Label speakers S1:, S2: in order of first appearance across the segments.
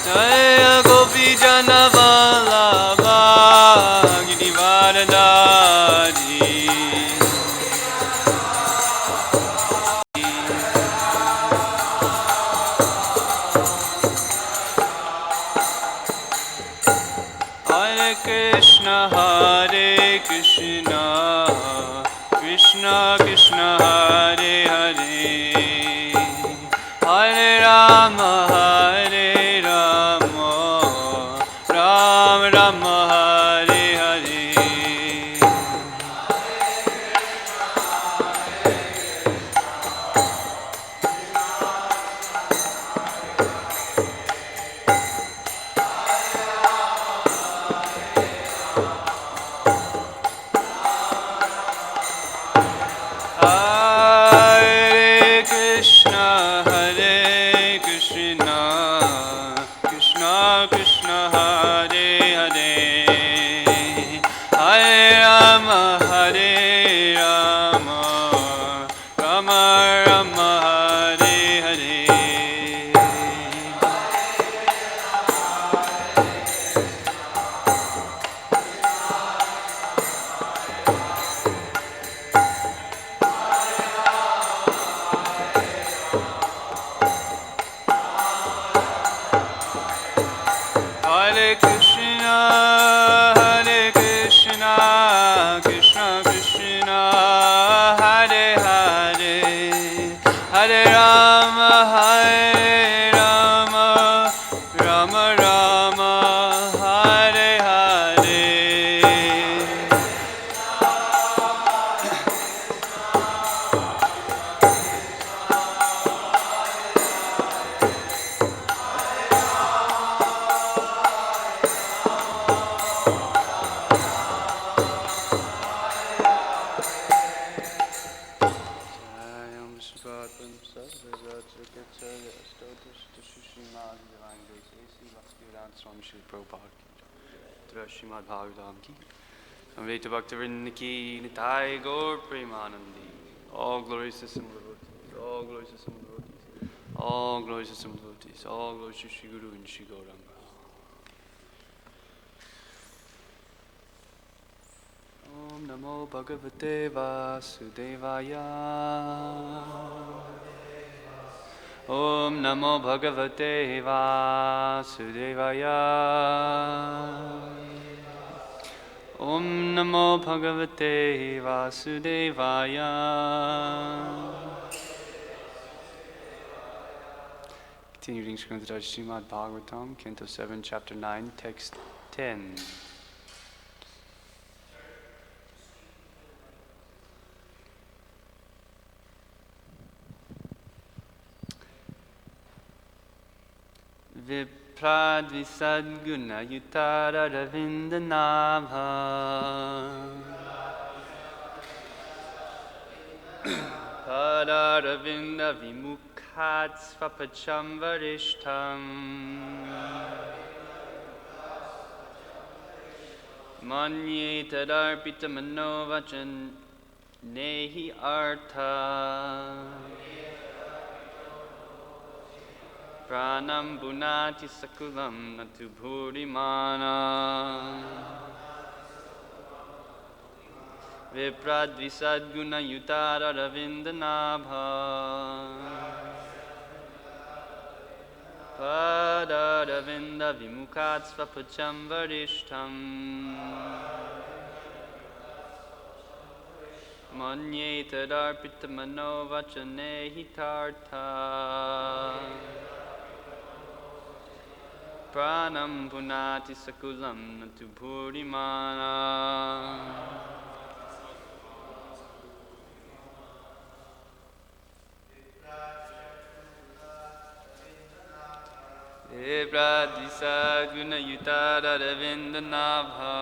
S1: Jaya Gopi Jana Vallabha Girivaradari Hare Krishna Krishna Krishna Hare Hare Hare Rama Ram Rama Hare Hare Hare Krishna Krishna Krishna Hare Hare Hare Rama Rama Rama Hare Hare Hare Krishna Krishna Krishna Hare Hare Hare Rama Rama Rama Hare Hare Swami Shri Prabhupada Srimad Bhagavatam ki Amrita Bhaktivinoda ki Nitai Gaur Premanandi. All glories to Simple devotees, all glories to Simple devotees, all glories to Simple devotees, all glories to Shri Guru and Shri Gauranga. Om Namo Bhagavate Vasudevaya. Om Namo Bhagavate Vasudevaya. Om Namo Bhagavate Vasudevaya. Continue reading Srimad Bhagavatam, Canto 7, Chapter 9, Text 10. Vipradvisadguna yutara ravindanabha Padaravinda vimukhat svapacham varishtam Manye tadarpita manovachan nehi artha Pranam bunati sakulam natu bhurimana Vipradvisadguna yutara ravindanabha Padaravinda vimukhat svapacham varishtam Manye tadarpita manovachane hitartha Pranam punati sakulam natu bhurimana Vipradvisadguna yutara ravindanabha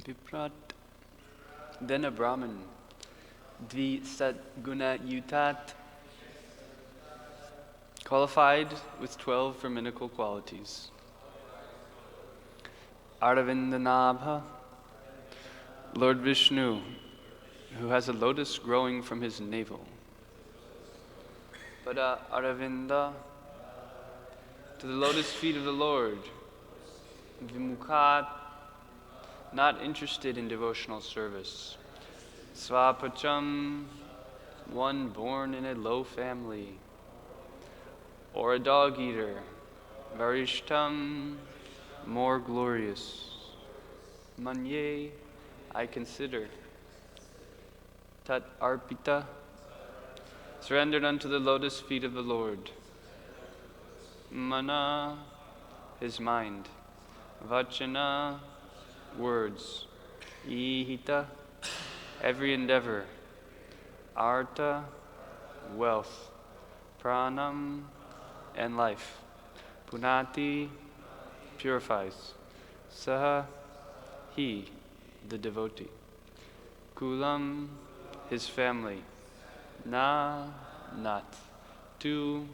S1: Viprat. Then a Brahmin, Dvi Sat Guna Yutat, qualified with 12 Brahminical qualities. Aravindanabha, Lord Vishnu, who has a lotus growing from his navel. Pada Aravinda, to the lotus feet of the Lord. Vimukhat, not interested in devotional service. Svapacham, one born in a low family. Or a dog eater. Varishtam, more glorious. Manye, I consider. Tat arpita, surrendered unto the lotus feet of the Lord. Mana, his mind. Vachana, words. Ihita, every endeavor. Arta, wealth. Pranam, and life. Punati, purifies. Saha, he, the devotee. Kulam, his family. Na, not. Tu,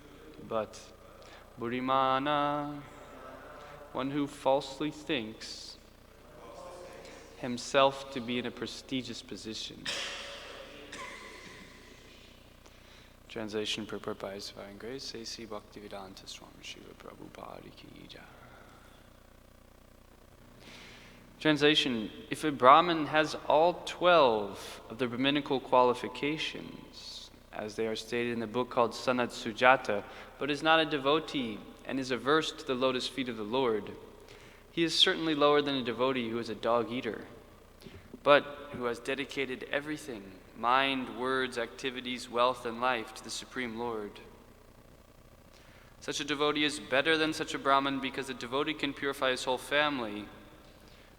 S1: but. Burimana, one who falsely thinks himself to be in a prestigious position. Translation purport by His Divine Grace, A.C. Bhaktivedanta Swami Srila Prabhupada Ki Jai. Translation: if a Brahmin has all 12 of the Brahminical qualifications, as they are stated in the book called Sanat Sujata, but is not a devotee and is averse to the lotus feet of the Lord, he is certainly lower than a devotee who is a dog eater, but who has dedicated everything, mind, words, activities, wealth, and life, to the Supreme Lord. Such a devotee is better than such a Brahmin because the devotee can purify his whole family,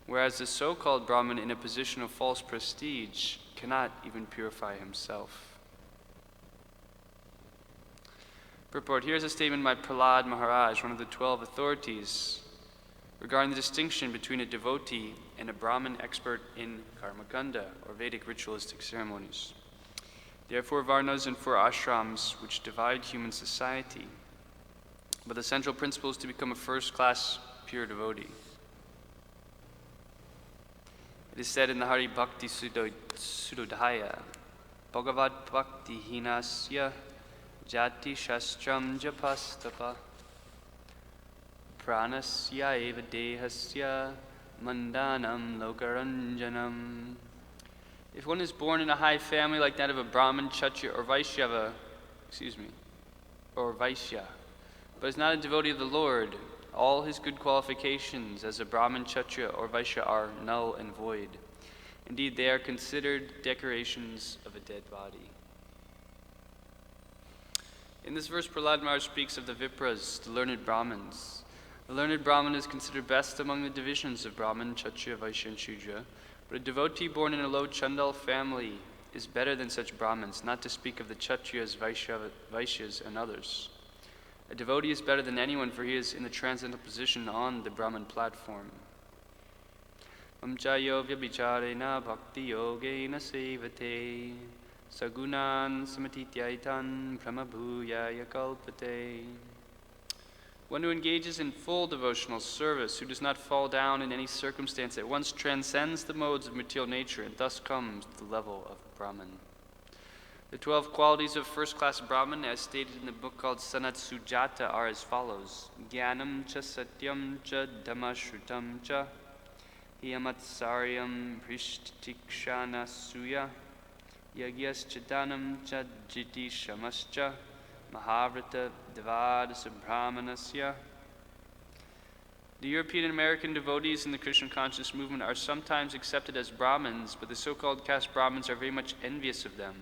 S1: whereas the so-called Brahmin in a position of false prestige cannot even purify himself. Purport: here's a statement by Prahlad Maharaj, one of the 12 authorities, regarding the distinction between a devotee and a Brahmin expert in karmakanda, or Vedic ritualistic ceremonies. There are 4 varnas and 4 ashrams which divide human society, but the central principle is to become a first-class pure devotee. It is said in the Hari Bhakti Sudodhaya, Bhagavat Bhakti Hinasya Jati Shastram Japastapa Pranasya eva dehasya mandanam lokaranjanam. If one is born in a high family like that of a Brahmin, Kshatriya, or Vaishya, but is not a devotee of the Lord, all his good qualifications as a Brahmin, Kshatriya, or Vaishya are null and void. Indeed, they are considered decorations of a dead body. In this verse, Prahlad Maharaj speaks of the Vipras, the learned Brahmins. The learned Brahmin is considered best among the divisions of Brahmin, Kshatriya, Vaishya, and Shudra, but a devotee born in a low Chandal family is better than such Brahmins, not to speak of the Kshatriyas, Vaishyas, and others. A devotee is better than anyone, for he is in the transcendental position on the Brahmin platform. Mamchayo vyabhicharena bhakti yogena sevate sagunan samatityaitan pramabhuyaya kalpate. One who engages in full devotional service, who does not fall down in any circumstance, at once transcends the modes of material nature and thus comes to the level of Brahman. The 12 qualities of first-class Brahman, as stated in the book called Sanat Sujata, are as follows: Jnanam cha satyam cha dhammashrutam cha hiyamatsaryam prishtikshana suya yagyas chadanam cha jiti shamascha mahavrata devadasa brahmanasya. The European and American devotees in the Krishna conscious movement are sometimes accepted as Brahmins, but the so-called caste Brahmins are very much envious of them.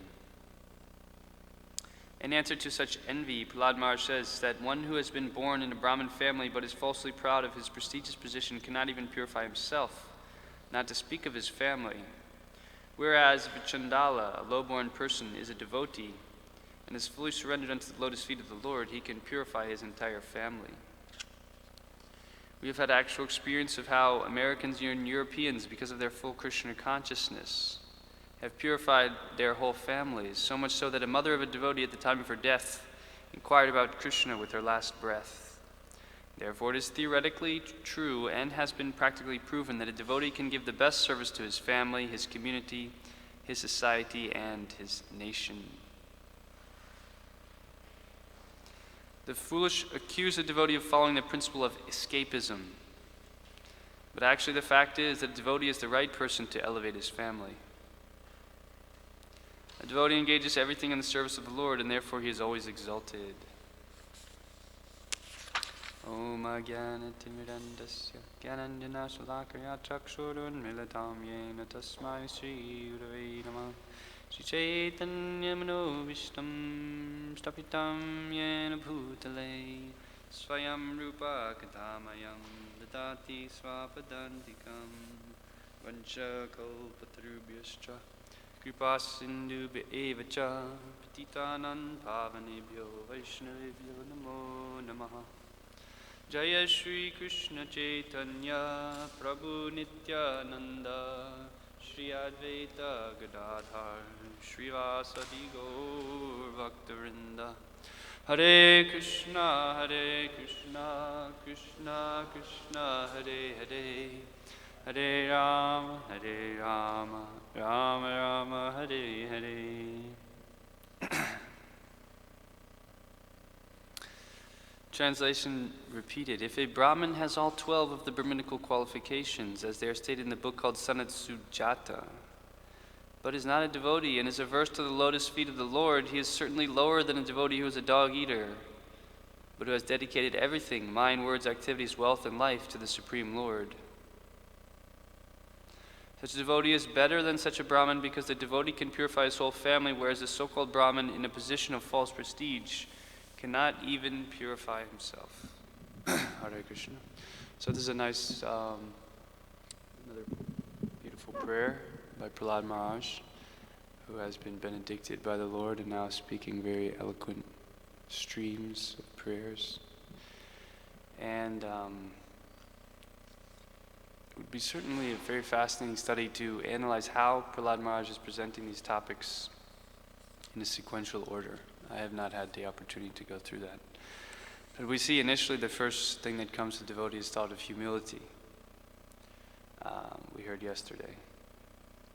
S1: In answer to such envy, Prahlad Maharaj says that one who has been born in a Brahmin family but is falsely proud of his prestigious position cannot even purify himself, not to speak of his family. Whereas if a Chandala, a low-born person, is a devotee and is fully surrendered unto the lotus feet of the Lord, he can purify his entire family. We have had actual experience of how Americans and Europeans, because of their full Krishna consciousness, have purified their whole families, so much so that a mother of a devotee at the time of her death inquired about Krishna with her last breath. Therefore, it is theoretically true and has been practically proven that a devotee can give the best service to his family, his community, his society, and his nation. The foolish accuse a devotee of following the principle of escapism. But actually the fact is that a devotee is the right person to elevate his family. A devotee engages everything in the service of the Lord, and therefore he is always exalted. Om Ajnana-timirandasya Gyananjana-shalakaya Chakshurunmilitam Yena Tasmai Shri Gurave Namah Shri Chaitanya Manobhishtam Stapitam Yena Bhutale Swayam Rupa Kadamayam Dadati Swapadantikam Vancha Kalpatarubhyascha Kripa Sindhubhya Eva Cha Patitanam Pavanebhyo Vaishnavebhyo Namo Namaha Jaya Shri Krishna Chaitanya Prabhu Nityananda Shri Advaita Gadadhar Srivasadi Gaur Bhaktarinda Hare Krishna Krishna Krishna Hare Hare Hare Rama Rama Rama Hare Hare. Translation repeated. If a Brahmin has all 12 of the Brahminical qualifications, as they are stated in the book called Sanat Sujata, but is not a devotee and is averse to the lotus feet of the Lord, he is certainly lower than a devotee who is a dog-eater, but who has dedicated everything, mind, words, activities, wealth, and life, to the Supreme Lord. Such a devotee is better than such a Brahmin because the devotee can purify his whole family, whereas the so-called Brahmin, in a position of false prestige, cannot even purify himself. Hare Krishna. So this is a nice, another beautiful prayer by Prahlad Maharaj, who has been benedicted by the Lord and now speaking very eloquent streams of prayers. And it would be certainly a very fascinating study to analyze how Prahlad Maharaj is presenting these topics in a sequential order. I have not had the opportunity to go through that. But we see initially the first thing that comes to devotee is thought of humility. We heard yesterday.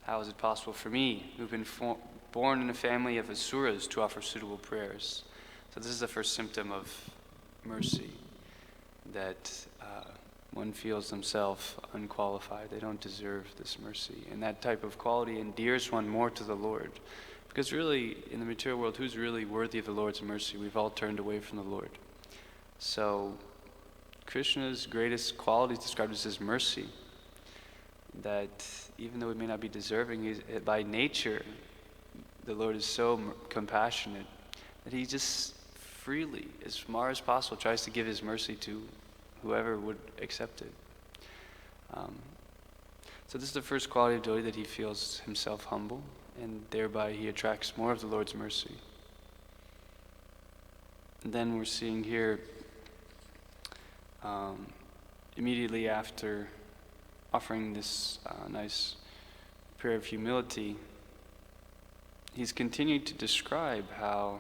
S1: How is it possible for me, who've been born in a family of asuras, to offer suitable prayers? So this is the first symptom of mercy, that one feels themselves unqualified. They don't deserve this mercy. And that type of quality endears one more to the Lord. Because really, in the material world, who's really worthy of the Lord's mercy? We've all turned away from the Lord. So, Krishna's greatest quality is described as his mercy. That even though we may not be deserving, by nature, the Lord is so compassionate that he just freely, as far as possible, tries to give his mercy to whoever would accept it. So this is the first quality of devotee, that he feels himself humble, and thereby he attracts more of the Lord's mercy. And then we're seeing here, immediately after offering this nice prayer of humility, he's continued to describe how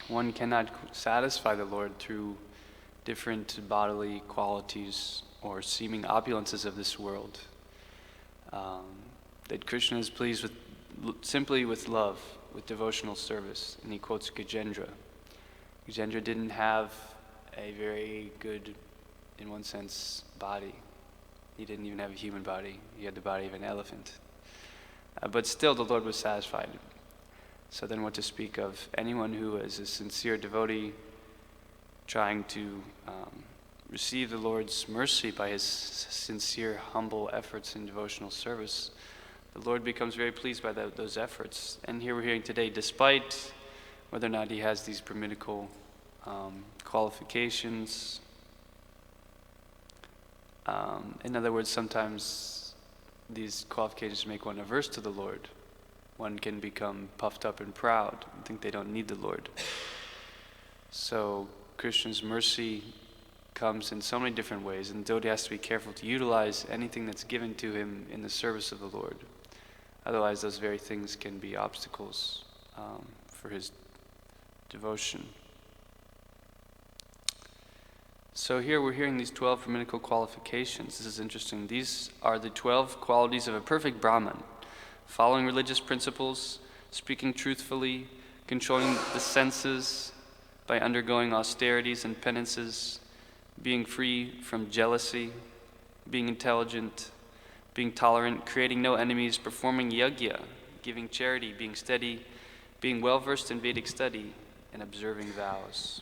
S1: one cannot satisfy the Lord through different bodily qualities or seeming opulences of this world. That Krishna is pleased simply with love, with devotional service. And he quotes Gajendra. Gajendra didn't have a very good, in one sense, body. He didn't even have a human body. He had the body of an elephant. But still the Lord was satisfied. So then what to speak of anyone who is a sincere devotee trying to receive the Lord's mercy by his sincere, humble efforts in devotional service. The Lord becomes very pleased by those efforts. And here we're hearing today, despite whether or not he has these Brahminical qualifications, in other words, sometimes these qualifications make one averse to the Lord. One can become puffed up and proud and think they don't need the Lord. So Krishna's mercy comes in so many different ways, and the devotee has to be careful to utilize anything that's given to him in the service of the Lord. Otherwise, those very things can be obstacles for his devotion. So here we're hearing these 12 Brahminical qualifications. This is interesting. These are the 12 qualities of a perfect Brahman: following religious principles, speaking truthfully, controlling the senses by undergoing austerities and penances, being free from jealousy, being intelligent, being tolerant, creating no enemies, performing yajna, giving charity, being steady, being well versed in Vedic study, and observing vows.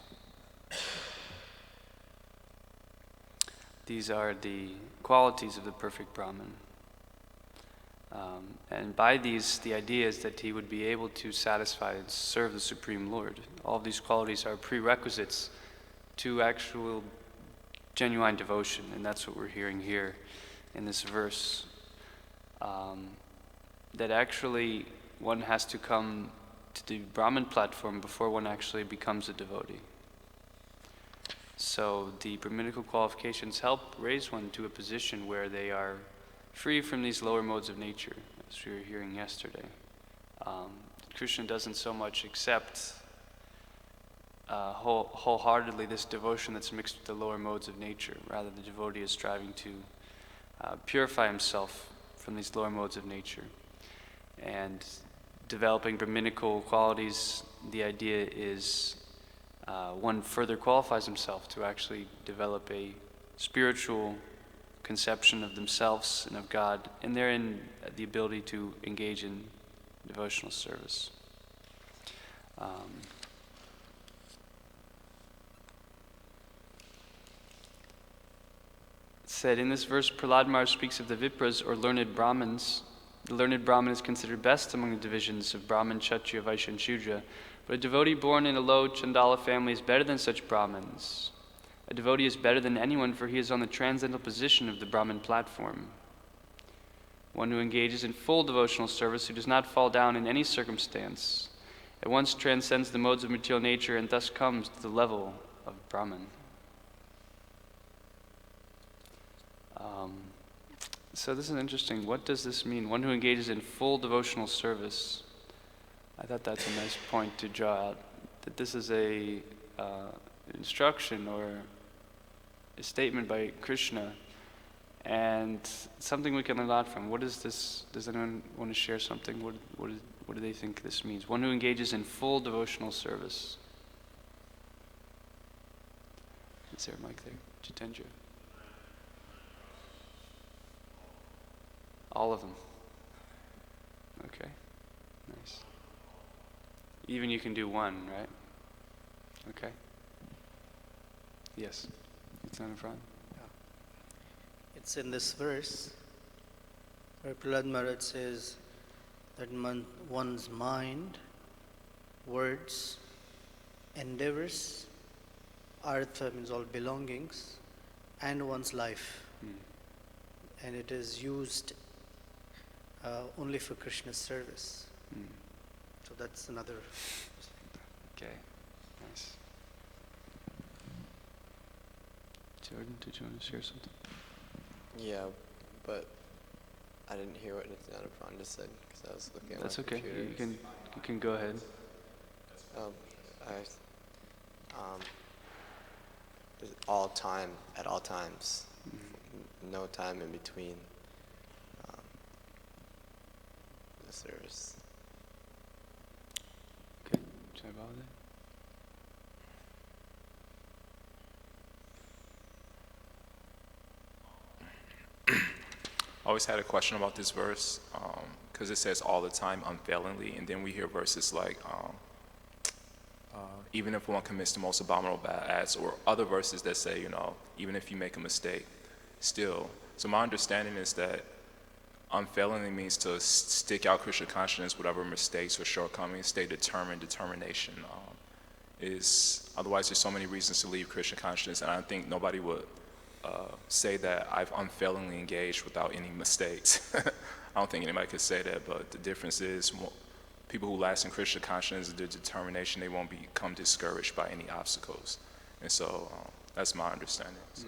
S1: These are the qualities of the perfect Brahman. And by these, the idea is that he would be able to satisfy and serve the Supreme Lord. All of these qualities are prerequisites to actual genuine devotion, and that's what we're hearing here in this verse. That actually one has to come to the Brahman platform before one actually becomes a devotee. So the Brahminical qualifications help raise one to a position where they are free from these lower modes of nature, as we were hearing yesterday. Krishna doesn't so much accept wholeheartedly this devotion that's mixed with the lower modes of nature. Rather, the devotee is striving to purify himself from these lower modes of nature. And developing Brahminical qualities, the idea is one further qualifies himself to actually develop a spiritual conception of themselves and of God, and therein the ability to engage in devotional service. It said in this verse, Prahlad Maharaj speaks of the Vipras or learned Brahmins. The learned Brahmin is considered best among the divisions of Brahmin, Kshatriya, Vaishya, and Shudra. But a devotee born in a low Chandala family is better than such Brahmins. A devotee is better than anyone, for he is on the transcendental position of the Brahmin platform. One who engages in full devotional service, who does not fall down in any circumstance, at once transcends the modes of material nature and thus comes to the level of Brahman. So this is interesting. What does this mean? One who engages in full devotional service. I thought that's a nice point to draw out, that this is a instruction or a statement by Krishna, and something we can learn a lot from. What is this? Does anyone want to share something? What do they think this means? One who engages in full devotional service. Is there a mic there? Jitendra? All of them. Okay, nice. Even you can do one, right? Okay. Yes. It's not in front.
S2: Yeah. It's in this verse where Prahlad Maharaj says that one's mind, words, endeavors, artha means all belongings, and one's life. And it is used only for Krishna's service. So that's another.
S1: Okay, nice. Jordan, did you want to share something?
S3: Yeah, but I didn't hear what Nityananda just said because I was looking at
S1: That's
S3: my
S1: okay.
S3: computer.
S1: You can go ahead.
S3: All time, at all times, no time in between the service.
S1: Okay, should I follow that?
S4: I always had a question about this verse because it says all the time, unfailingly, and then we hear verses like, even if one commits the most abominable bad acts, or other verses that say, even if you make a mistake, still. So my understanding is that unfailingly means to stick out Krishna consciousness, whatever mistakes or shortcomings, stay determined. Determination is, otherwise there's so many reasons to leave Krishna consciousness, and I think nobody would say that I've unfailingly engaged without any mistakes. I don't think anybody could say that, but the difference is people who last in Krishna consciousness, their determination, they won't become discouraged by any obstacles. And so That's my understanding. So.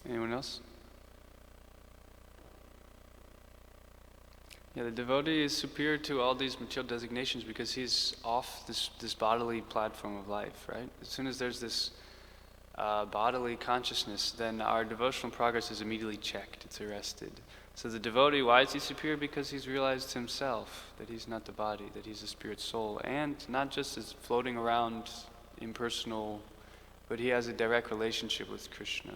S1: Anyone else? Yeah, the devotee is superior to all these material designations because he's off this bodily platform of life, right? As soon as there's this bodily consciousness, then our devotional progress is immediately checked, it's arrested. So the devotee, why is he superior? Because he's realized himself that he's not the body, that he's a spirit soul, and not just as floating around impersonal, but he has a direct relationship with Krishna,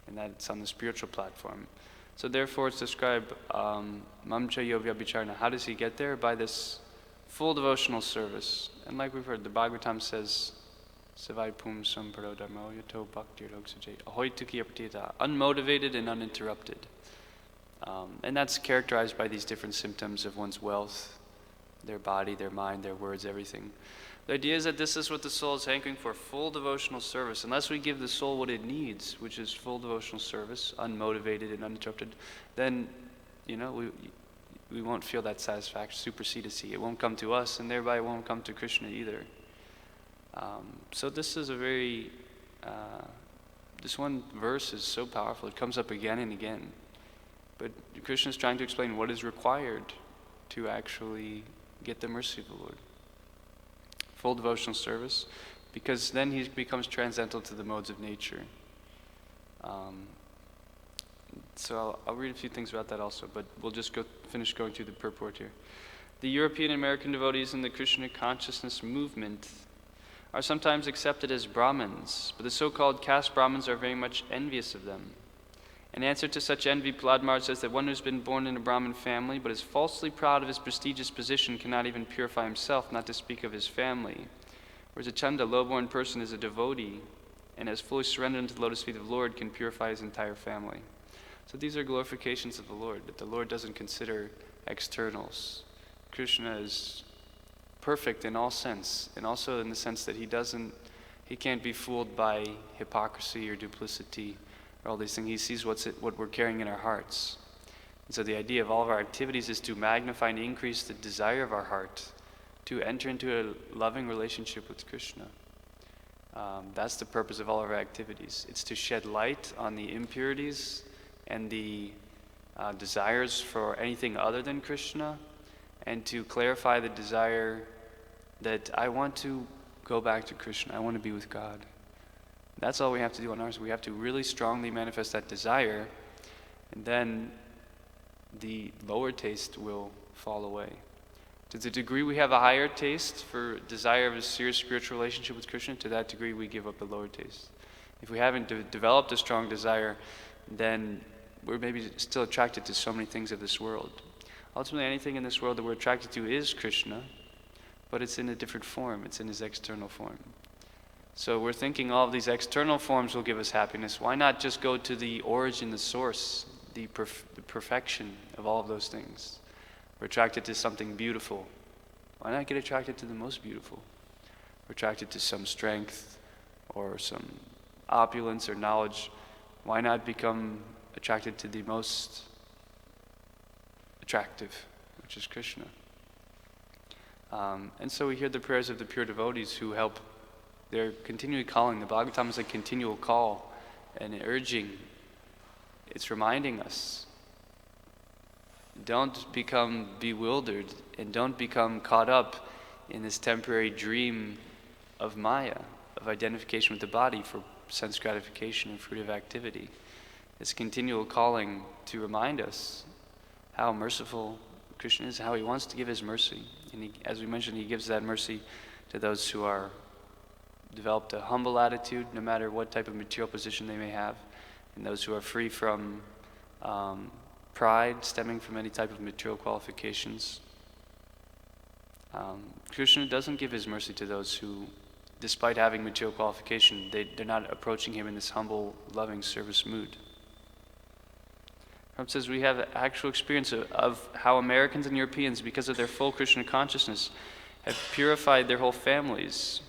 S1: and that's on the spiritual platform. So therefore it's described, mamcha yovya bicharna. How does he get there? By this full devotional service. And like we've heard, the Bhagavatam says, Savai pum samparo dharmo yato bhakti rogsajay ahoy tuki apatita, unmotivated and uninterrupted. And that's characterized by these different symptoms of one's wealth, their body, their mind, their words, everything. The idea is that this is what the soul is hankering for, full devotional service. Unless we give the soul what it needs, which is full devotional service, unmotivated and uninterrupted, then, we won't feel that satisfaction, supersedency. It won't come to us, and thereby it won't come to Krishna either. So this is a very, this one verse is so powerful. It comes up again and again. But Krishna is trying to explain what is required to actually get the mercy of the Lord. Full devotional service, because then he becomes transcendental to the modes of nature. So I'll read a few things about that also, but we'll just finish going through the purport here. The European and American devotees in the Krishna consciousness movement are sometimes accepted as Brahmins, but the so-called caste Brahmins are very much envious of them. In answer to such envy, Prahlad Maharaj says that one who's been born in a Brahmin family but is falsely proud of his prestigious position cannot even purify himself, not to speak of his family. Whereas a Chanda, low-born person, is a devotee and has fully surrendered into the lotus feet of the Lord, can purify his entire family. So these are glorifications of the Lord, that the Lord doesn't consider externals. Krishna is perfect in all sense, and also in the sense that he can't be fooled by hypocrisy or duplicity, all these things. He sees what we're carrying in our hearts. And so the idea of all of our activities is to magnify and increase the desire of our heart to enter into a loving relationship with Krishna. That's the purpose of all of our activities. It's to shed light on the impurities and the desires for anything other than Krishna, and to clarify the desire that I want to go back to Krishna, I want to be with God. That's all we have to do on ours. We have to really strongly manifest that desire, and then the lower taste will fall away. To the degree we have a higher taste for desire of a serious spiritual relationship with Krishna, to that degree we give up the lower taste. If we haven't developed a strong desire, then we're maybe still attracted to so many things of this world. Ultimately, anything in this world that we're attracted to is Krishna, but it's in a different form. It's in his external form. So we're thinking all of these external forms will give us happiness. Why not just go to the origin, the source, the perfection of all of those things? We're attracted to something beautiful. Why not get attracted to the most beautiful? We're attracted to some strength or some opulence or knowledge. Why not become attracted to the most attractive, which is Krishna? And so we hear the prayers of the pure devotees who help. They're continually calling. The Bhagavatam is a continual call and urging. It's reminding us. Don't become bewildered and don't become caught up in this temporary dream of Maya, of identification with the body for sense gratification and fruitive activity. It's continual calling to remind us how merciful Krishna is, how he wants to give his mercy. And as we mentioned, he gives that mercy to those who are developed a humble attitude, no matter what type of material position they may have, and those who are free from pride stemming from any type of material qualifications. Krishna doesn't give his mercy to those who, despite having material qualification, they're not approaching him in this humble, loving service mood. Prabhupada says we have actual experience of how Americans and Europeans, because of their full Krishna consciousness, have purified their whole families.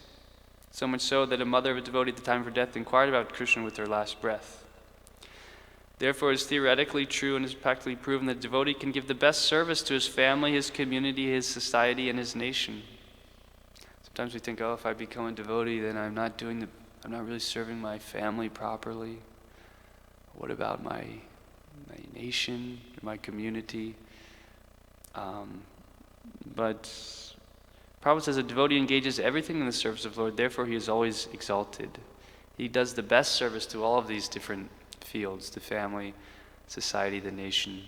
S1: So much so that a mother of a devotee at the time of her death inquired about Krishna with her last breath. Therefore, it is theoretically true and is practically proven that a devotee can give the best service to his family, his community, his society, and his nation. So Sometimes we think, oh, if I become a devotee, then I'm not really serving my family properly. What about my nation, my community? But Prabhupada says a devotee engages everything in the service of the Lord, therefore he is always exalted. He does the best service to all of these different fields, the family, society, the nation.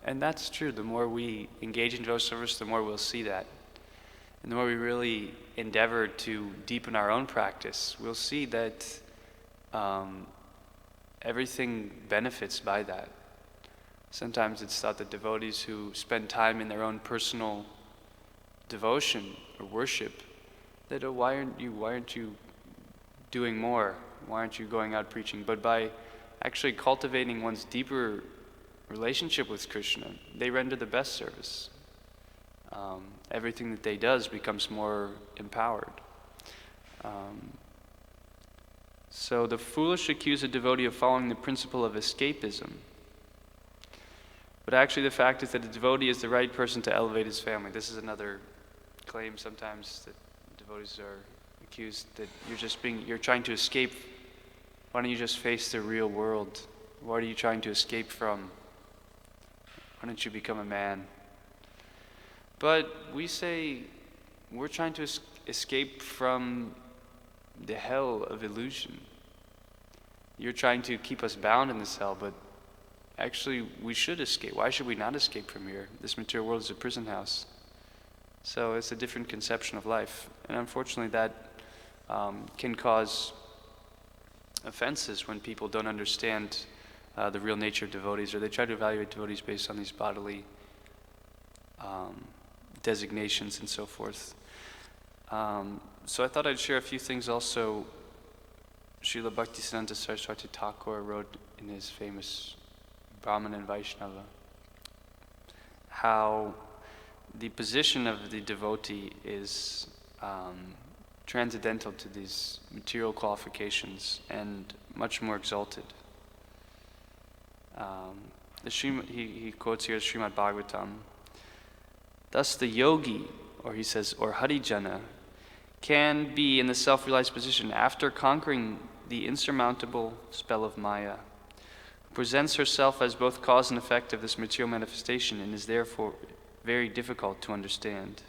S1: And that's true. The more we engage in devotional service, the more we'll see that. And the more we really endeavor to deepen our own practice, we'll see that everything benefits by that. Sometimes it's thought that devotees who spend time in their own personal devotion or worship, that why aren't you doing more? Why aren't you going out preaching? But by actually cultivating one's deeper relationship with Krishna, they render the best service. Everything that they does becomes more empowered. So the foolish accuse a devotee of following the principle of escapism. But actually the fact is that a devotee is the right person to elevate his family. This is another claim sometimes that devotees are accused that you're trying to escape. Why don't you just face the real world? What are you trying to escape from? Why don't you become a man? But we say we're trying to escape from the hell of illusion. You're trying to keep us bound in this hell, but actually we should escape. Why should we not escape from here? This material world is a prison house. So it's a different conception of life. And unfortunately that can cause offenses when people don't understand the real nature of devotees, or they try to evaluate devotees based on these bodily designations and so forth. So I thought I'd share a few things also. Srila Bhaktisiddhanta Saraswati Thakur wrote in his famous Brahman and Vaishnava how the position of the devotee is transcendental to these material qualifications and much more exalted. He quotes here Srimad Bhagavatam. Thus the yogi, or he says, or Harijana, can be in the self-realized position after conquering the insurmountable spell of Maya, who presents herself as both cause and effect of this material manifestation and is therefore very difficult to understand.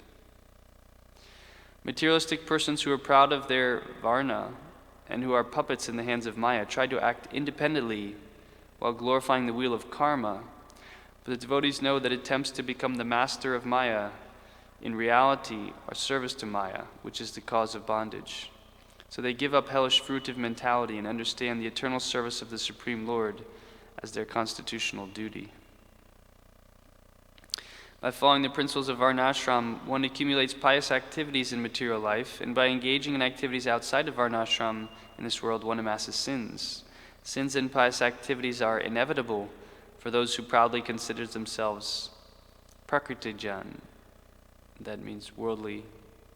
S1: Materialistic persons who are proud of their varna and who are puppets in the hands of Maya try to act independently while glorifying the wheel of karma, but the devotees know that attempts to become the master of Maya in reality are service to Maya, which is the cause of bondage. So they give up hellish fruitive mentality and understand the eternal service of the Supreme Lord as their constitutional duty. By following the principles of Varnashram, one accumulates pious activities in material life, and by engaging in activities outside of Varnashram in this world, one amasses sins. Sins and pious activities are inevitable for those who proudly consider themselves prakritijan, that means worldly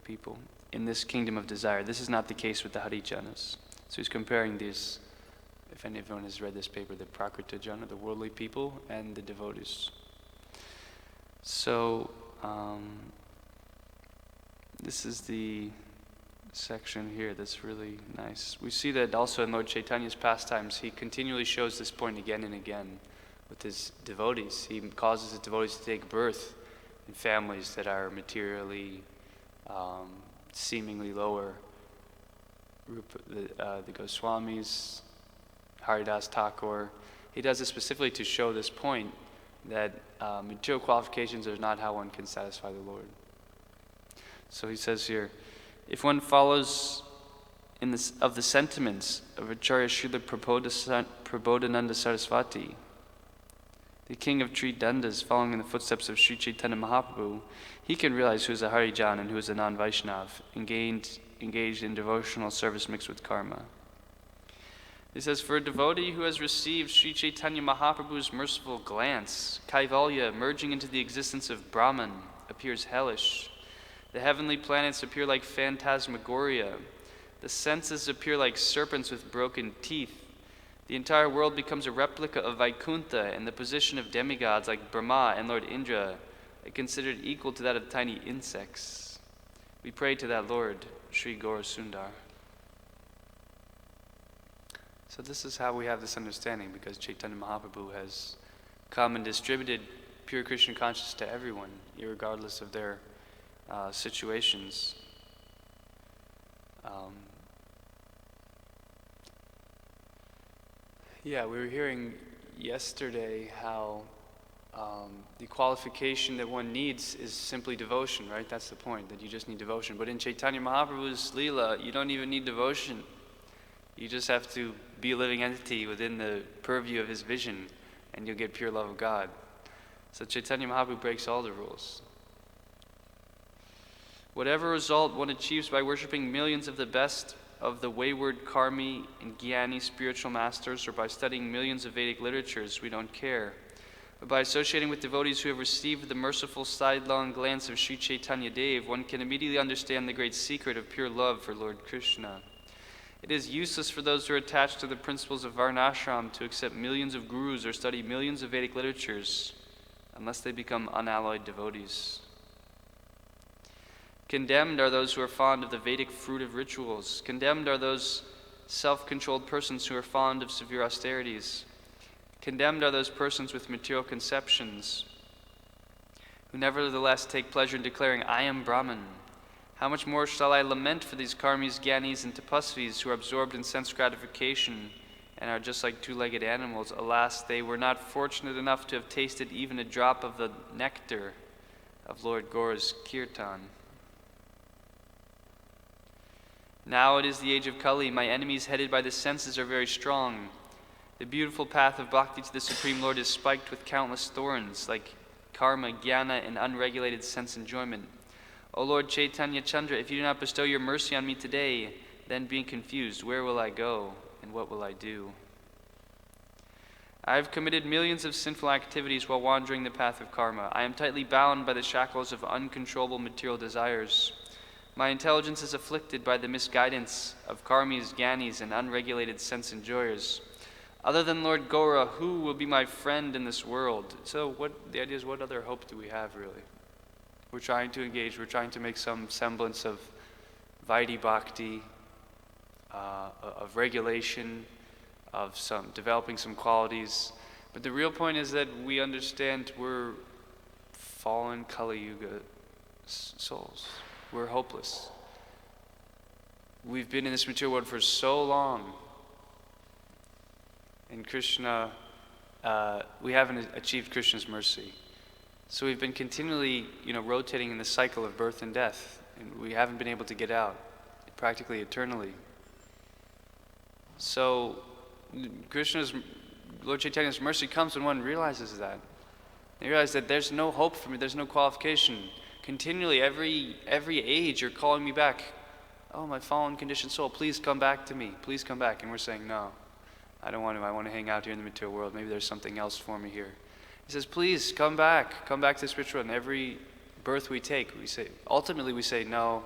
S1: people, in this kingdom of desire. This is not the case with the Harijanas. So he's comparing these, if anyone has read this paper, the prakritajana, the worldly people, and the devotees. So this is the section here that's really nice. We see that also in Lord Chaitanya's pastimes, he continually shows this point again and again with his devotees. He causes his devotees to take birth in families that are materially seemingly lower. The Goswamis, Haridas Thakur, he does this specifically to show this point that material qualifications are not how one can satisfy the Lord. So he says here, if one follows of the sentiments of Acharya Srila Prabodhananda Saraswati, the king of Tri Dandas, following in the footsteps of Sri Chaitanya Mahaprabhu, he can realize who is a Harijan and who is a non-Vaishnav, engaged in devotional service mixed with karma. He says, for a devotee who has received Sri Chaitanya Mahaprabhu's merciful glance, Kaivalya, merging into the existence of Brahman, appears hellish. The heavenly planets appear like phantasmagoria. The senses appear like serpents with broken teeth. The entire world becomes a replica of Vaikuntha, and the position of demigods like Brahma and Lord Indra considered equal to that of tiny insects. We pray to that Lord, Sri Gaura Sundar. So this is how we have this understanding, because Chaitanya Mahaprabhu has come and distributed pure Krishna consciousness to everyone, irregardless of their situations. Yeah, we were hearing yesterday how the qualification that one needs is simply devotion, right? That's the point, that you just need devotion. But in Chaitanya Mahaprabhu's Leela, you don't even need devotion. You just have to be a living entity within the purview of his vision, and you'll get pure love of God. So Chaitanya Mahaprabhu breaks all the rules. Whatever result one achieves by worshipping millions of the best of the wayward karmi and jnani spiritual masters, or by studying millions of Vedic literatures, we don't care. But by associating with devotees who have received the merciful sidelong glance of Sri Chaitanya Dev, one can immediately understand the great secret of pure love for Lord Krishna. It is useless for those who are attached to the principles of Varnashram to accept millions of gurus or study millions of Vedic literatures unless they become unalloyed devotees. Condemned are those who are fond of the Vedic fruit of rituals. Condemned are those self-controlled persons who are fond of severe austerities. Condemned are those persons with material conceptions who nevertheless take pleasure in declaring, I am Brahman. How much more shall I lament for these karmis, gyanis, and tapasvis who are absorbed in sense gratification and are just like two-legged animals. Alas, they were not fortunate enough to have tasted even a drop of the nectar of Lord Gaura's kirtan. Now it is the age of Kali. My enemies headed by the senses are very strong. The beautiful path of bhakti to the Supreme Lord is spiked with countless thorns, like karma, jnana, and unregulated sense enjoyment. O Lord Chaitanya Chandra, if you do not bestow your mercy on me today, then being confused, where will I go and what will I do? I have committed millions of sinful activities while wandering the path of karma. I am tightly bound by the shackles of uncontrollable material desires. My intelligence is afflicted by the misguidance of karmis, gyanis, and unregulated sense enjoyers. Other than Lord Gaura, who will be my friend in this world? So the idea is, what other hope do we have, really? We're trying to engage, we're trying to make some semblance of Vaidhi Bhakti, of regulation, of developing some qualities. But the real point is that we understand we're fallen Kali Yuga souls. We're hopeless. We've been in this material world for so long. And Krishna, we haven't achieved Krishna's mercy. So we've been continually, rotating in the cycle of birth and death, and we haven't been able to get out, practically eternally. So Lord Chaitanya's mercy comes when one realizes that. They realize that there's no hope for me, there's no qualification. Continually, every age, you're calling me back. Oh, my fallen conditioned soul, please come back to me. Please come back. And we're saying, no, I don't want to. I want to hang out here in the material world. Maybe there's something else for me here. He says, please come back to the spiritual world. And every birth we take, ultimately we say, no,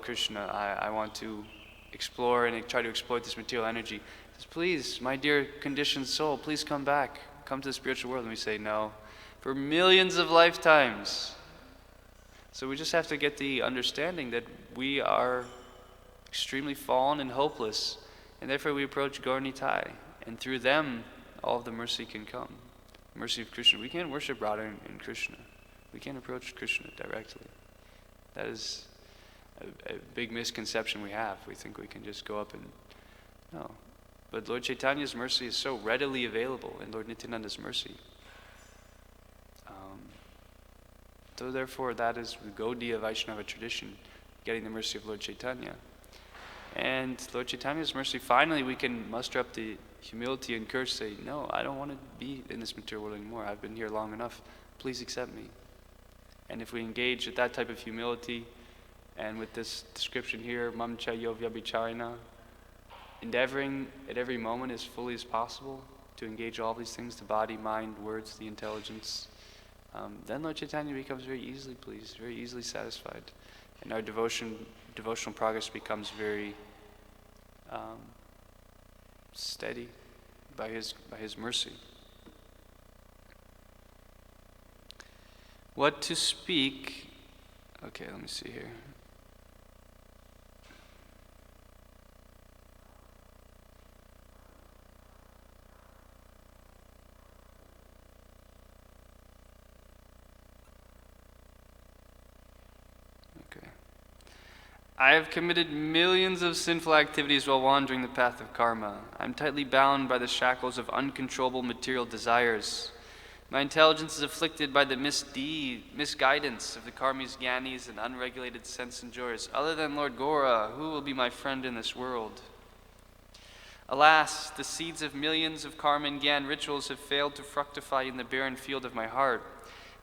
S1: Krishna, I want to explore and try to exploit this material energy. He says, please, my dear conditioned soul, please come back. Come to the spiritual world. And we say, no, for millions of lifetimes. So we just have to get the understanding that we are extremely fallen and hopeless, and therefore we approach Gaur Nitai, and through them all of the mercy can come. Mercy of Krishna. We can't worship Radha and Krishna. We can't approach Krishna directly. That is a big misconception we have. We think we can just go up and... No. But Lord Chaitanya's mercy is so readily available, and Lord Nityananda's mercy. So therefore, that is the Gaudiya Vaishnava tradition, getting the mercy of Lord Chaitanya. And Lord Chaitanya's mercy, finally we can muster up the humility and courage to say, no, I don't want to be in this material world anymore. I've been here long enough. Please accept me. And if we engage with that type of humility, and with this description here, Mamcha Yovya Bicharina, endeavoring at every moment as fully as possible to engage all these things, the body, mind, words, the intelligence, then Lord Chaitanya becomes very easily pleased, very easily satisfied. And our devotional progress becomes very steady by his mercy. What to speak? Okay, let me see here. Okay. I have committed millions of sinful activities while wandering the path of karma. I'm tightly bound by the shackles of uncontrollable material desires. My intelligence is afflicted by the misguidance of the karmis, gyanis, and unregulated sense enjoyers. Other than Lord Gora, who will be my friend in this world? Alas, the seeds of millions of karma and gyan rituals have failed to fructify in the barren field of my heart.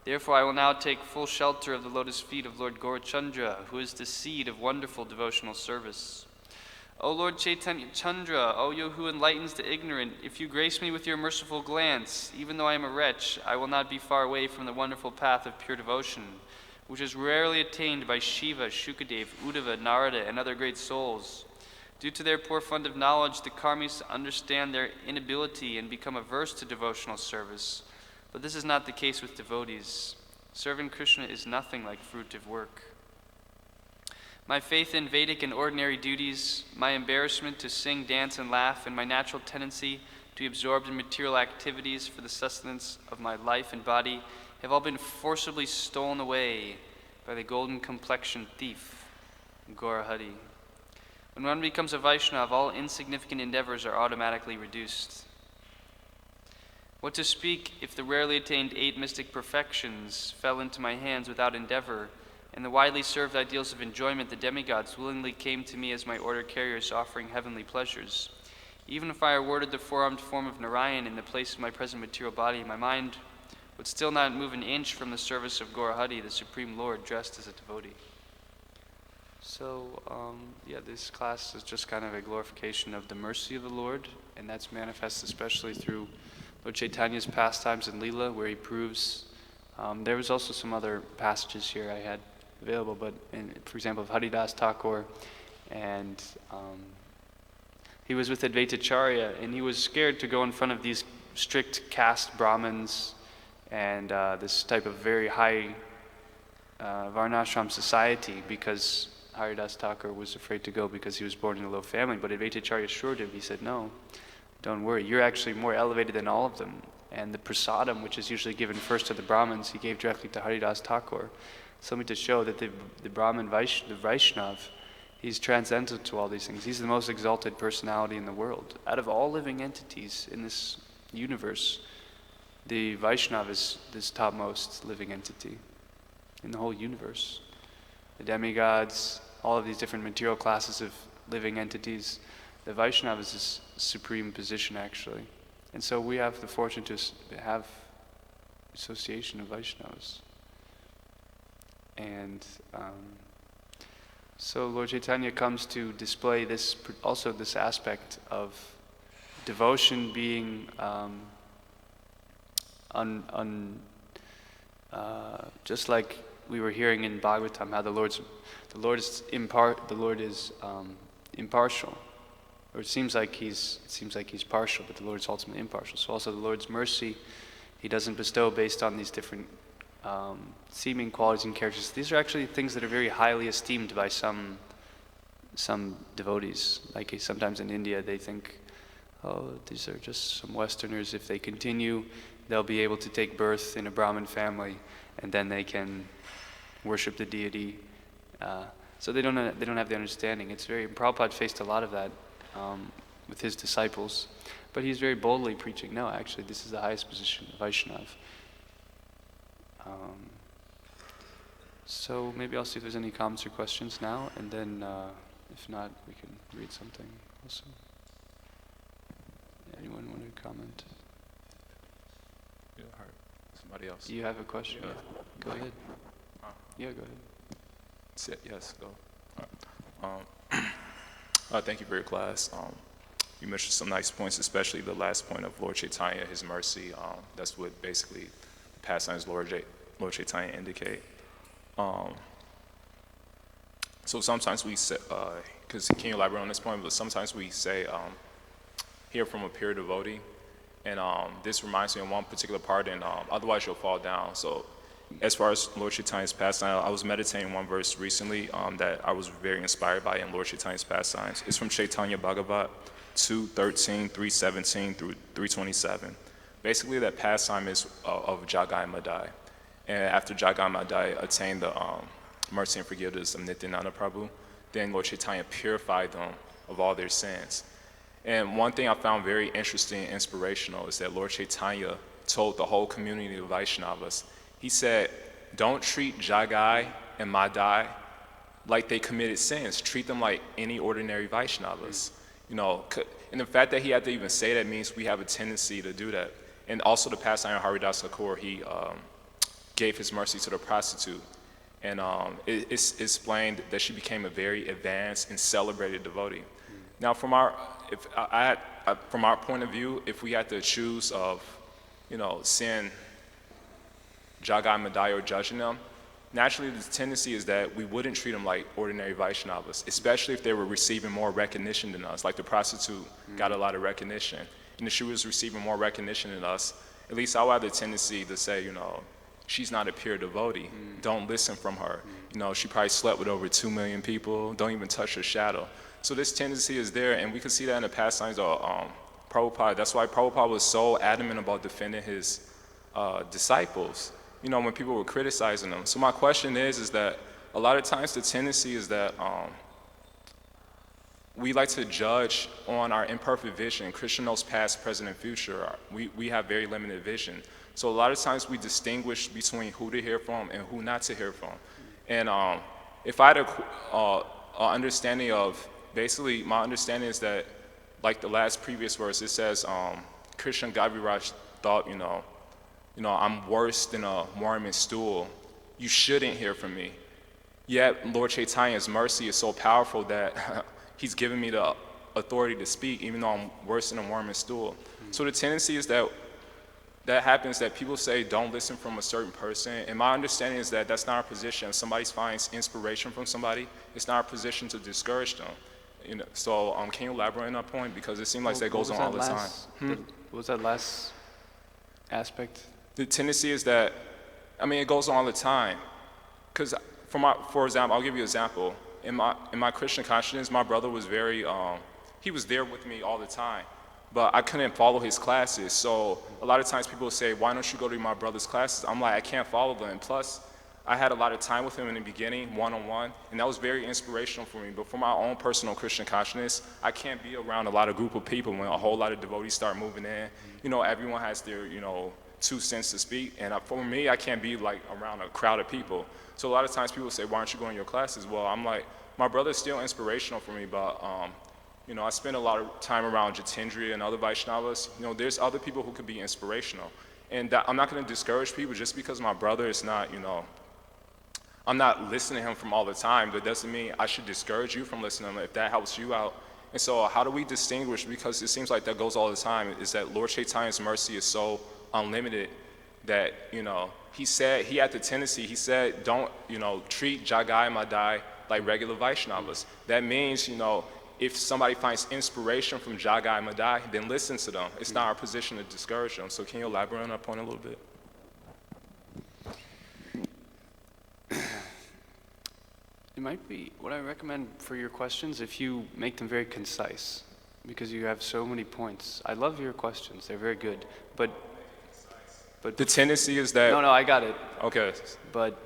S1: Therefore I will now take full shelter of the lotus feet of Lord Gaurachandra, who is the seed of wonderful devotional service. O Lord Chaitanya Chandra, O you who enlightens the ignorant, if you grace me with your merciful glance, even though I am a wretch, I will not be far away from the wonderful path of pure devotion, which is rarely attained by Shiva, Shukadev, Uddhava, Narada, and other great souls. Due to their poor fund of knowledge, the karmis understand their inability and become averse to devotional service. But this is not the case with devotees. Serving Krishna is nothing like fruitive work. My faith in Vedic and ordinary duties, my embarrassment to sing, dance, and laugh, and my natural tendency to be absorbed in material activities for the sustenance of my life and body have all been forcibly stolen away by the golden-complexioned thief, Gaurahari. When one becomes a Vaishnava, all insignificant endeavors are automatically reduced. What to speak if the rarely attained 8 mystic perfections fell into my hands without endeavor, and the widely served ideals of enjoyment the demigods willingly came to me as my order carriers offering heavenly pleasures? Even if I awarded the four-armed form of Narayan in the place of my present material body, my mind would still not move an inch from the service of Gaurahari, the Supreme Lord, dressed as a devotee. So, this class is just kind of a glorification of the mercy of the Lord, and that's manifest especially through Lord Chaitanya's pastimes in Leela, where he proves. There was also some other passages here I had available, but for example, of Haridas Thakur, and he was with Advaita Acharya, and he was scared to go in front of these strict caste Brahmins and this type of very high Varnashram society, because Haridas Thakur was afraid to go because he was born in a low family. But Advaita Acharya assured him, he said, no, don't worry, you're actually more elevated than all of them. And the prasadam, which is usually given first to the Brahmins, he gave directly to Haridas Thakur. Something to show that the Brahmin, the Vaishnav, he's transcendental to all these things. He's the most exalted personality in the world. Out of all living entities in this universe, the Vaishnav is this topmost living entity in the whole universe. The demigods, all of these different material classes of living entities, the Vaishnav is this supreme position actually. And so we have the fortune to have association of Vaishnavas. And so Lord Chaitanya comes to display this, also this aspect of devotion being just like we were hearing in Bhagavatam, how the Lord is impartial. Or it seems like he's partial, but the Lord's ultimately impartial. So also the Lord's mercy, he doesn't bestow based on these different seeming qualities and characters. These are actually things that are very highly esteemed by some devotees. Like sometimes in India they think, oh, these are just some Westerners. If they continue, they'll be able to take birth in a Brahmin family, and then they can worship the deity. So they don't have the understanding. It's very, Prabhupada faced a lot of that with his disciples, but he's very boldly preaching, no, actually this is the highest position of Vaishnav. So maybe I'll see if there's any comments or questions now, and then if not, we can read something also. Anyone want to comment?
S4: Yeah, somebody else.
S1: You have a question?
S4: Yeah.
S1: Go ahead. Yeah, go ahead.
S4: Yes, go. Thank you for your class. You mentioned some nice points, especially the last point of Lord Chaitanya, his mercy. That's what basically the pastimes Lord Chaitanya indicate. So sometimes we say, because can you elaborate on this point? But sometimes we say, hear from a pure devotee, and this reminds me of one particular part, and otherwise you'll fall down. So as far as Lord Chaitanya's pastime, I was meditating one verse recently that I was very inspired by in Lord Chaitanya's pastimes. It's from Chaitanya Bhagavat 2:13, 3:17 through 3:27. Basically, that pastime is of Jagai Madai. And after Jagai Madai attained the mercy and forgiveness of Nityananda Prabhu, then Lord Chaitanya purified them of all their sins. And one thing I found very interesting and inspirational is that Lord Chaitanya told the whole community of Vaishnavas, he said, don't treat Jagai and Madai like they committed sins. Treat them like any ordinary Vaishnavas. You know, and the fact that he had to even say that means we have a tendency to do that. And also the pastime of Haridas Thakur, he gave his mercy to the prostitute. And it's explained that she became a very advanced and celebrated devotee. Now, from our point of view, if we had to choose of, you know, sin, Jagai Madai, or judging them, naturally the tendency is that we wouldn't treat them like ordinary Vaishnavas, especially if they were receiving more recognition than us. Like the prostitute got a lot of recognition. And if she was receiving more recognition than us, at least I would have the tendency to say, you know, she's not a pure devotee. Don't listen from her. You know, she probably slept with over 2 million people. Don't even touch her shadow. So this tendency is there, and we can see that in the pastimes of Prabhupada. That's why Prabhupada was so adamant about defending his disciples, you know, when people were criticizing them. So my question is that a lot of times the tendency is that we like to judge on our imperfect vision. Krishna knows past, present, and future. We have very limited vision. So a lot of times we distinguish between who to hear from and who not to hear from. And if I had a understanding of, basically my understanding is that, like the last previous verse, it says, Krishna Gaviraj thought, you know, I'm worse than a worm and stool. You shouldn't hear from me. Yet Lord Chaitanya's mercy is so powerful that he's given me the authority to speak, even though I'm worse than a worm and stool. So the tendency is that happens, that people say don't listen from a certain person, and my understanding is that that's not our position. If somebody finds inspiration from somebody, it's not our position to discourage them. You know, so can you elaborate on that point, because it seems like that goes on all the time.
S1: What was that last aspect?
S4: The tendency is that, I mean, it goes on all the time. Because for example, I'll give you an example. In my Christian consciousness, my brother was very, he was there with me all the time, but I couldn't follow his classes. So a lot of times people say, why don't you go to my brother's classes? I'm like, I can't follow them. And plus, I had a lot of time with him in the beginning, one-on-one, and that was very inspirational for me. But for my own personal Christian consciousness, I can't be around a lot of group of people when a whole lot of devotees start moving in. You know, everyone has their, you know, 2 cents to speak, and for me, I can't be like around a crowd of people. So a lot of times people say, why aren't you going to your classes? Well, I'm like, my brother's still inspirational for me, but you know, I spend a lot of time around Jitendriya and other Vaishnavas. You know, there's other people who could be inspirational. And I'm not going to discourage people just because my brother is not, you know, I'm not listening to him from all the time. That doesn't mean I should discourage you from listening to him if that helps you out. And so how do we distinguish, because it seems like that goes all the time, is that Lord Chaitanya's mercy is so unlimited that, you know, he said, he had the tendency, he said, don't, you know, treat Jagai Madai like regular Vaishnavas. That means, you know, if somebody finds inspiration from Jagai Madai, then listen to them. It's not our position to discourage them. So can you elaborate on that point a little bit?
S1: It might be, what I recommend for your questions, if you make them very concise, because you have so many points. I love your questions, they're very good, but
S4: the tendency is that...
S1: No, I got it.
S4: Okay.
S1: But...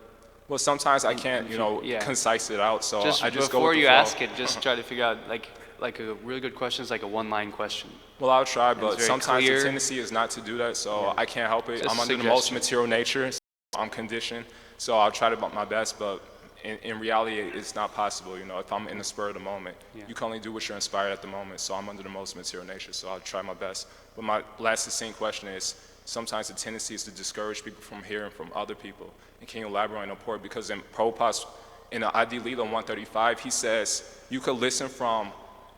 S4: Well, sometimes I can't, you know, concise it out, so I just go with the flow.
S1: Before you ask it, just try to figure out, like a really good question is like a one-line question.
S4: Well, I'll try, but sometimes
S1: clear.
S4: the tendency is not to do that, so I can't help it.
S1: Just
S4: I'm under the most material nature, so I'm conditioned, so I'll try to do my best, but in reality, it's not possible, you know, if I'm in the spur of the moment. You can only do what you're inspired at the moment, so I'm under the most material nature, so I'll try my best. But my last succinct question is, sometimes the tendency is to discourage people from hearing from other people. And can you elaborate on the point? Because in Prabhupada's, in the Adi Leela 135, he says, you could listen from,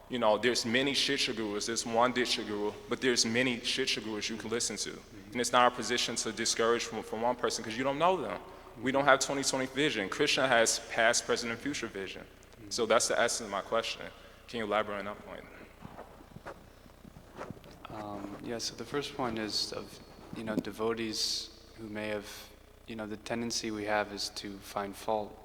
S4: you know, there's many Shiksha Gurus, there's one Diksha Guru, but there's many Shiksha Gurus you can listen to. And it's not our position to discourage from one person because you don't know them. We don't have 20/20 vision. Krishna has past, present, and future vision. So that's the essence of my question. Can you elaborate on that point?
S1: Yeah, so the first point is of, you know, devotees who may have, the tendency we have is to find fault,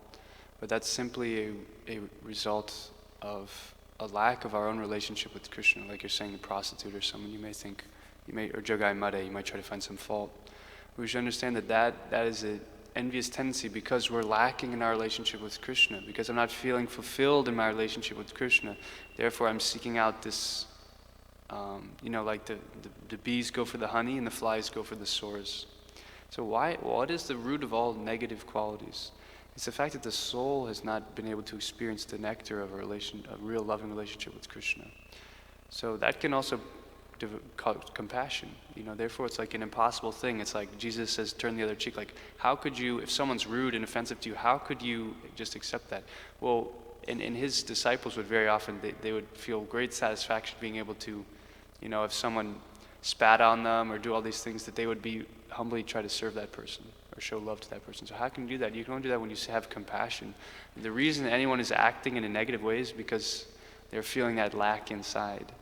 S1: but that's simply a result of a lack of our own relationship with Krishna. Like you're saying, the prostitute or someone, or Jogai Mada, you might try to find some fault. We should understand that is an envious tendency because we're lacking in our relationship with Krishna, because I'm not feeling fulfilled in my relationship with Krishna. Therefore, I'm seeking out this, like the bees go for the honey and the flies go for the sores. So what is the root of all negative qualities? It's the fact that the soul has not been able to experience the nectar of a real loving relationship with Krishna. So that can also cause compassion. Therefore it's like an impossible thing. It's like Jesus says, turn the other cheek. Like, how could you, if someone's rude and offensive to you, how could you just accept that? Well, and his disciples would very often, they would feel great satisfaction being able to, if someone spat on them or do all these things, that they would be humbly try to serve that person or show love to that person. So how can you do that? You can only do that when you have compassion. And the reason anyone is acting in a negative way is because they're feeling that lack inside.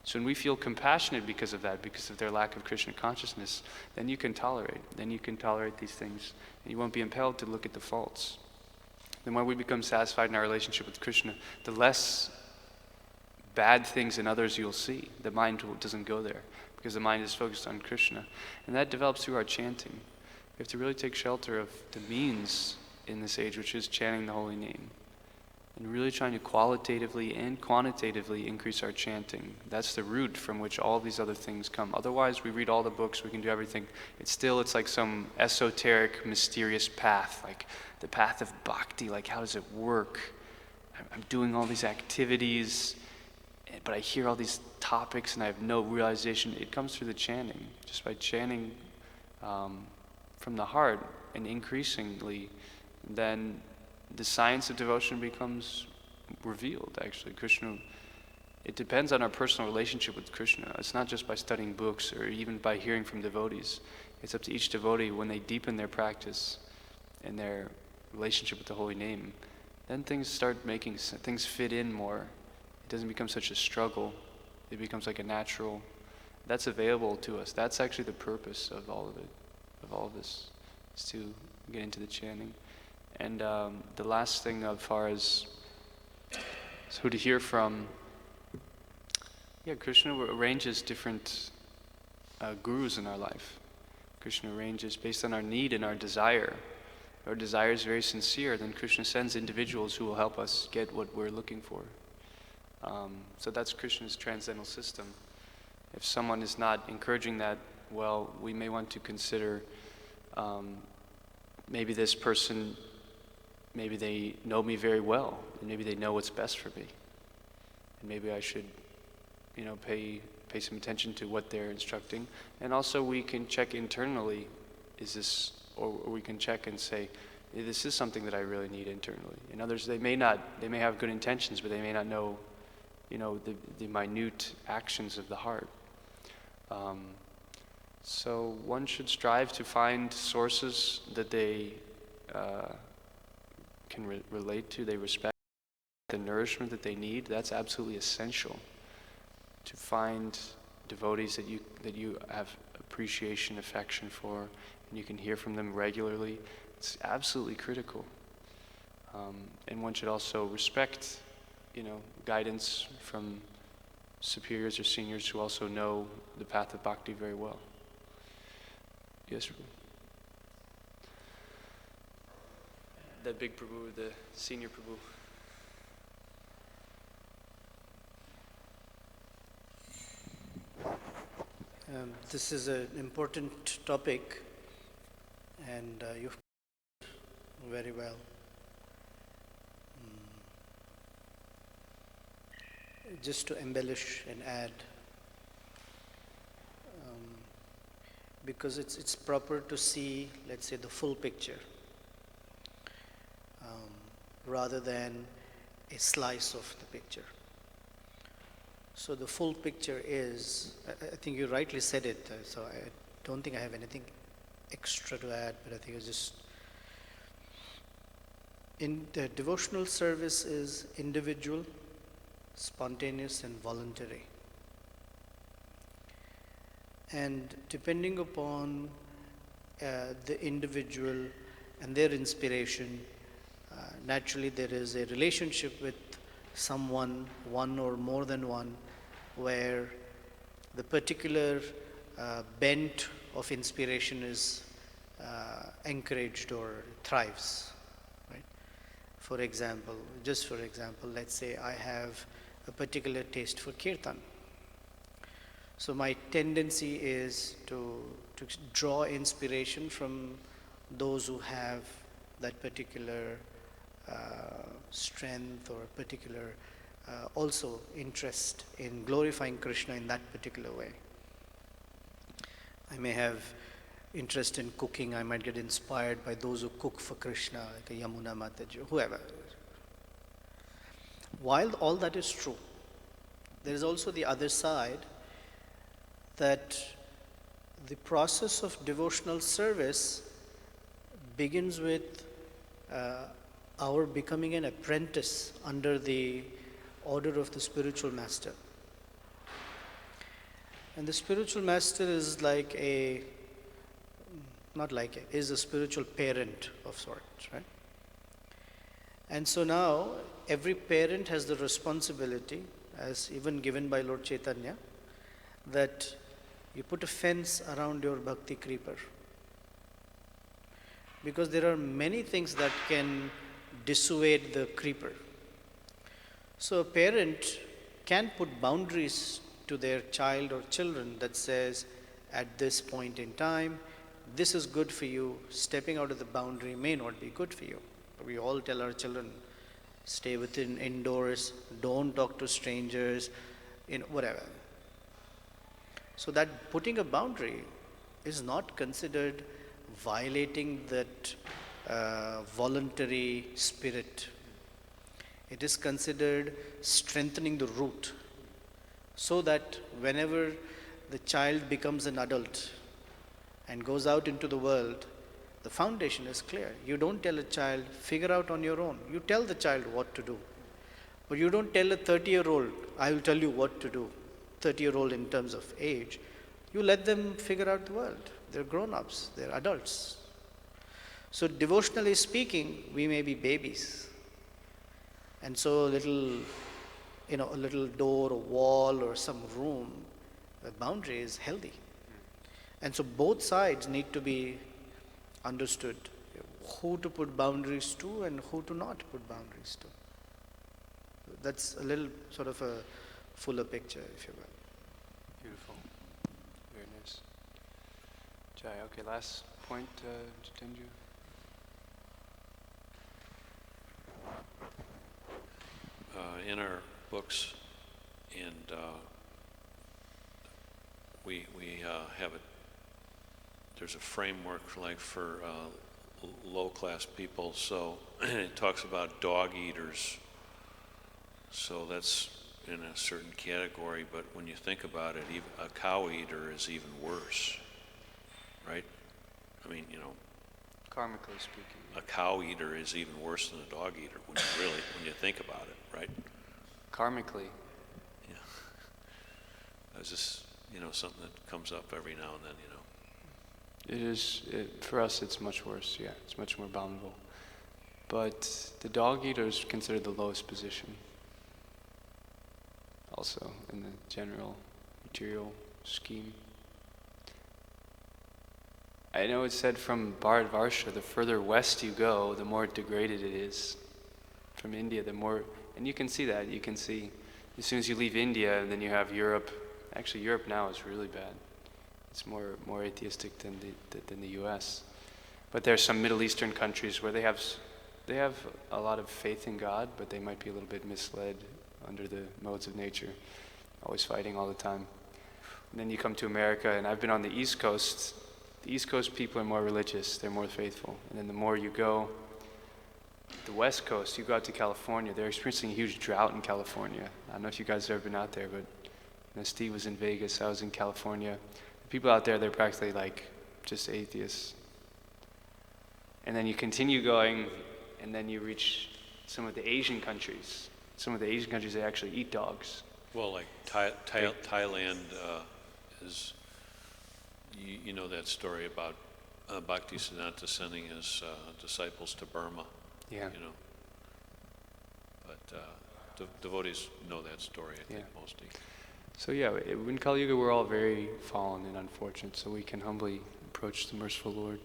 S1: So when we feel compassionate because of that, because of their lack of Krishna consciousness, then you can tolerate. Then you can tolerate these things. And you won't be impelled to look at the faults. The more we become satisfied in our relationship with Krishna, the less bad things in others you'll see. The mind doesn't go there because the mind is focused on Krishna. And that develops through our chanting. We have to really take shelter of the means in this age, which is chanting the holy name. And really trying to qualitatively and quantitatively increase our chanting. That's the root from which all these other things come. Otherwise, we read all the books, we can do everything. It's like some esoteric, mysterious path, like the path of bhakti. Like, how does it work? I'm doing all these activities, but I hear all these topics and I have no realization. It comes through the chanting. Just by chanting from the heart and increasingly, then the science of devotion becomes revealed, actually. Krishna, it depends on our personal relationship with Krishna. It's not just by studying books or even by hearing from devotees. It's up to each devotee when they deepen their practice and their relationship with the holy name. Then things fit in more. It doesn't become such a struggle. It becomes like a natural, that's available to us. That's actually the purpose of all of it, of all of this, is to get into the chanting. And the last thing as far as who to hear from, Krishna arranges different gurus in our life. Krishna arranges based on our need and our desire. If our desire is very sincere, then Krishna sends individuals who will help us get what we're looking for. So that's Krishna's transcendental system. If someone is not encouraging that, well, we may want to consider maybe this person, maybe they know me very well, and maybe they know what's best for me. And maybe I should, pay some attention to what they're instructing. And also we can check internally, or we can check and say, this is something that I really need internally. And others, they may have good intentions, but they may not know, the minute actions of the heart. So one should strive to find sources that they can relate to, they respect, the nourishment that they need. That's absolutely essential. To find devotees that you have appreciation, affection for, and you can hear from them regularly. It's absolutely critical. And one should also respect, guidance from superiors or seniors who also know the path of bhakti very well. Yes, Prabhu. The big Prabhu, the senior Prabhu.
S2: This is an important topic, and you've very well. Just to embellish and add, because it's proper to see, let's say, the full picture, rather than a slice of the picture. So the full picture is, I think you rightly said it, so I don't think I have anything extra to add, but I think it's just, in the devotional service is individual, spontaneous and voluntary. And depending upon the individual and their inspiration. Naturally, there is a relationship with someone, one or more than one, where the particular bent of inspiration is encouraged or thrives. Right? For example, let's say I have a particular taste for kirtan. So my tendency is to draw inspiration from those who have that particular strength or particular also interest in glorifying Krishna in that particular way. I may have interest in cooking. I might get inspired by those who cook for Krishna, like a Yamuna Mataji, whoever. While all that is true, there is also the other side, that the process of devotional service begins with our becoming an apprentice under the order of the spiritual master. And the spiritual master is is a spiritual parent of sorts, right? And so now every parent has the responsibility, as even given by Lord Chaitanya, that you put a fence around your bhakti creeper. Because there are many things that can dissuade the creeper. So a parent can put boundaries to their child or children that says, at this point in time, this is good for you. Stepping out of the boundary may not be good for you. We all tell our children, stay within indoors, don't talk to strangers, whatever. So that putting a boundary is not considered violating that voluntary spirit. It is considered strengthening the root, so that whenever the child becomes an adult and goes out into the world, the foundation is clear. You don't tell a child, figure out on your own. You tell the child what to do. But you don't tell a 30-year-old, I will tell you what to do. 30-year-old in terms of age. You let them figure out the world. They're grown-ups, they're adults. So devotionally speaking, we may be babies. And so a little door or wall or some room, the boundary is healthy. And so both sides need to be understood, who to put boundaries to and who to not put boundaries to. That's a little sort of a fuller picture, if you will.
S1: Beautiful. Very nice. Jai, okay, last point, Jitendu.
S5: In our books, and we have it. There's a framework for low-class people. So it talks about dog eaters. So that's in a certain category. But when you think about it, even a cow eater is even worse, right? I mean,
S1: Karmically speaking.
S5: a cow eater is even worse than a dog eater when you think about it, right?
S1: Karmically.
S5: Yeah. That's just, something that comes up every now and then,
S1: It is, for us it's much worse, yeah. It's much more abominable. But the dog eater is considered the lowest position. Also, in the general material scheme. I know it's said from Bharatvarsha, the further west you go, the more degraded it is. From India, the more, and you can see that. You can see, as soon as you leave India, and then you have Europe. Actually, Europe now is really bad. It's more atheistic than the U.S. But there are some Middle Eastern countries where they have a lot of faith in God, but they might be a little bit misled under the modes of nature, always fighting all the time. And then you come to America, and I've been on the East Coast. The East Coast people are more religious, they're more faithful. And then the more you go, the West Coast, you go out to California, they're experiencing a huge drought in California. I don't know if you guys have ever been out there, but Steve was in Vegas, I was in California. The people out there, they're practically like just atheists. And then you continue going, and then you reach some of the Asian countries. Some of the Asian countries, they actually eat dogs.
S5: Well, like Thailand is, you know that story about Bhaktisiddhanta sending his disciples to Burma.
S1: Yeah.
S5: You know. But devotees know that story, I think, most do.
S1: So yeah, in Kali Yuga we're all very fallen and unfortunate, so we can humbly approach the merciful Lord,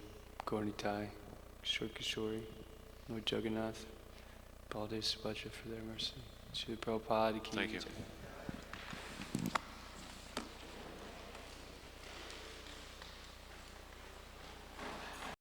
S1: Gauranitai, Kishore Kishori, Lord Jagannath, Baladev Subhadra for their mercy. Srila Prabhupada ki
S5: Thank you.
S1: jai.